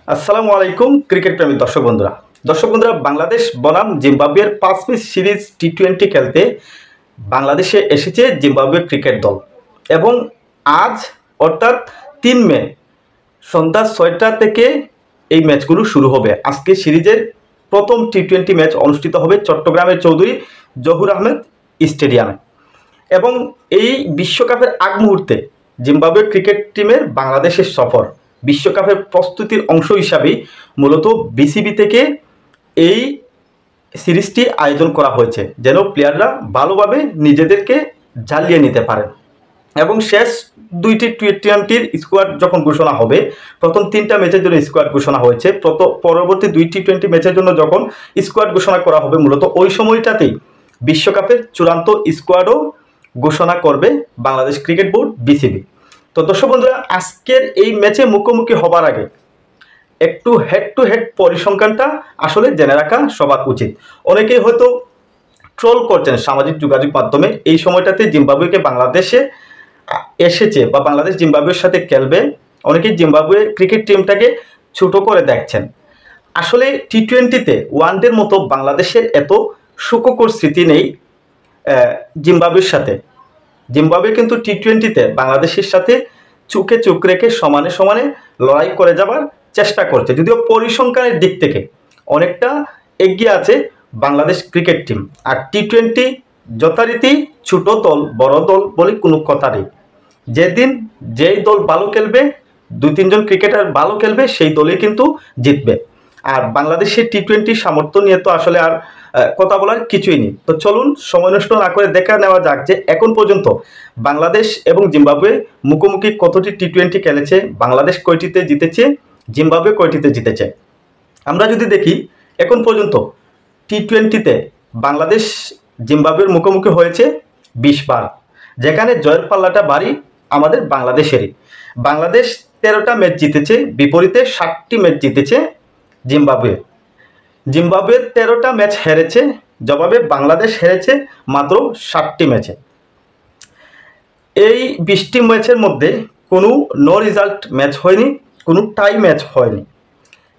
আসসালামু আলাইকুম ক্রিকেট প্রেমী দর্শক বন্ধুরা বাংলাদেশ বনাম জিম্বাবুয়ের 5 ম্যাচ সিরিজ টি20 খেলতে বাংলাদেশে এসেছে জিম্বাবুয়ে ক্রিকেট দল এবং আজ অর্থাৎ 3 মে সন্ধ্যা 6টা থেকে এই ম্যাচগুলো শুরু হবে। আজকে সিরিজের প্রথম টি20 ম্যাচ অনুষ্ঠিত হবে চট্টগ্রামের চৌধুরী জহুর আহমেদ স্টেডিয়ামে এবং এই বিশ্বকাপের আগ মুহূর্তে জিম্বাবুয়ে ক্রিকেট টিমের বাংলাদেশের সফর বিশ্বকাপের প্রস্তুতির অংশ হিসাবেই মূলত বিসিবি থেকে এই সিরিজটি আয়োজন করা হয়েছে, যেন প্লেয়াররা ভালোভাবে নিজেদেরকে জ্বালিয়ে নিতে পারেন। এবং শেষ দুইটি টি20র স্কোয়াড যখন ঘোষণা হবে, প্রথম 3টা ম্যাচের জন্য স্কোয়াড ঘোষণা হয়েছে, পরবর্তী 2 টি20 ম্যাচের জন্য যখন স্কোয়াড ঘোষণা করা হবে, মূলত ওই সময়টাতেই বিশ্বকাপের চূড়ান্ত স্কোয়াডও ঘোষণা করবে বাংলাদেশ ক্রিকেট বোর্ড বিসিবি। তো দর্শক বন্ধুরা, আজকের এই ম্যাচে মুখোমুখি হবার আগে একটু হেড টু হেড পরিসংখ্যানটা আসলে জেনে রাখা সবার উচিত। অনেকেই হয়তো ট্রোল করছেন সামাজিক যোগাযোগ মাধ্যমে এই সময়টাতে জিম্বাবুয়েকে বাংলাদেশে এসেছে বা বাংলাদেশ জিম্বাবুয়ের সাথে খেলবে, অনেকেই জিম্বাবুয়ে ক্রিকেট টিমটাকে ছোট করে দেখছেন। আসলে টি20তে ওয়ানডের মতো বাংলাদেশের এত সুখকর স্মৃতি নেই জিম্বাবুয়ের সাথে। জিম্বাবুয়ে কিন্তু টি20তে বাংলাদেশের সাথে চোখে চোখ রেখে সমানে সমানে লড়াই করে যাবার চেষ্টা করছে, যদিও পরিসংখ্যানের দিক থেকে অনেকটা এগিয়ে আছে বাংলাদেশ ক্রিকেট টিম। আর টি20 যথারীতি ছোট দল বড় দল বলে কোনো কথা নেই। যেদিন যেই দল ভালো খেলবে, 2-3 জন ক্রিকেটার ভালো খেলবে, সেই দলই কিন্তু জিতবে। আর বাংলাদেশের টি20 সামর্থ্য নিয়ে তো আসলে আর কথা বলার কিছুই নেই। তো চলুন সময় নষ্ট না করে দেখা নেওয়া যাক যে এখন পর্যন্ত বাংলাদেশ এবং জিম্বাবুয়ে মুখোমুখি কতটি টি20 খেলেছে, বাংলাদেশ কয়টিতে জিতেছে, জিম্বাবুয়ে কয়টিতে জিতেছে। আমরা যদি দেখি এখন পর্যন্ত টি20তে বাংলাদেশ জিম্বাবুয়ের মুখোমুখি হয়েছে 20 বার, যেখানে জয়ের পাল্লাটা ভারী আমাদের বাংলাদেশেরই। বাংলাদেশ 13টা ম্যাচ জিতেছে, বিপরীতে 60টি ম্যাচ জিতেছে জিম্বাবুয়ে। জিম্বাবুয়ে 13টা ম্যাচ হেরেছে, জবাবে বাংলাদেশ হেরেছে মাত্র 60টি ম্যাচে। এই 20টি ম্যাচের মধ্যে কোনো নো রেজাল্ট ম্যাচ হয়নি, কোনো টাই ম্যাচ হয়নি।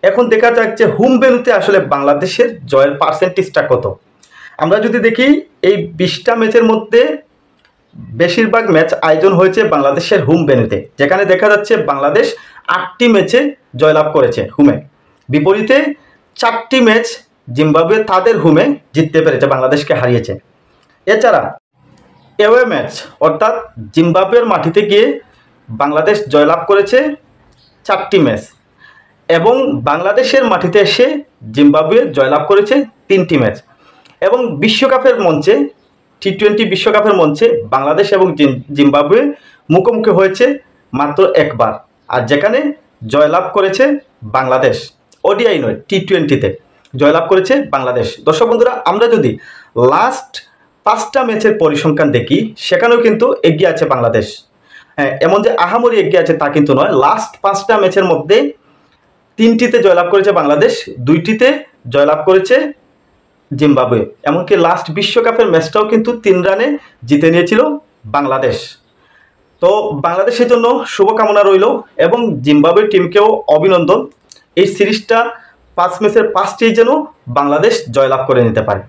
এখন দেখা যাক যে হোম ভেন্যুতে আসলে বাংলাদেশের জয়ের পার্সেন্টেজটা কত। আমরা যদি দেখি এই 20টা ম্যাচের মধ্যে বেশিরভাগ ম্যাচ আয়োজন হয়েছে বাংলাদেশের হোম ভেন্যুতে, যেখানে দেখা যাচ্ছে বাংলাদেশ 8টি ম্যাচে জয়লাভ করেছে হোমে, বিপরীতে 4টি ম্যাচ জিম্বাবুয়ে তাদের হোমে জিততে পেরেছে, বাংলাদেশকে হারিয়েছে। এছাড়া অ্যাওয়ে ম্যাচ অর্থাৎ জিম্বাবুয়ের মাটিতে গিয়ে বাংলাদেশ জয়লাভ করেছে 4টি ম্যাচ এবং বাংলাদেশের মাটিতে এসে জিম্বাবুয়ে জয়লাভ করেছে 3টি ম্যাচ। এবং বিশ্বকাপের মঞ্চে টি20 বিশ্বকাপের মঞ্চে বাংলাদেশ এবং জিম্বাবুয়ে মুখোমুখি হয়েছে মাত্র একবার, আর যেখানে জয়লাভ করেছে বাংলাদেশ। ওডিআই নয়, টি20তে জয়লাভ করেছে বাংলাদেশ। দর্শক বন্ধুরা, আমরা যদি লাস্ট 5টা ম্যাচের পরিসংখ্যান দেখি, সেখানেও কিন্তু এগিয়ে আছে বাংলাদেশ। হ্যাঁ, এমন যে আহামরি এগিয়ে আছে তা কিন্তু নয়। লাস্ট 5টা ম্যাচের মধ্যে 3টিতে জয়লাভ করেছে বাংলাদেশ, 2টিতে জয়লাভ করেছে জিম্বাবুয়ে। এমনকি লাস্ট বিশ্বকাপের ম্যাচটাও কিন্তু 3 রানে জিতে নিয়েছিল বাংলাদেশ। তো বাংলাদেশের জন্য শুভকামনা রইল এবং জিম্বাবুয়ে টিমকেও অভিনন্দন। এই সিরিজটা 5 ম্যাচের 5টিই যেন বাংলাদেশ জয়লাভ করে নিতে পারে।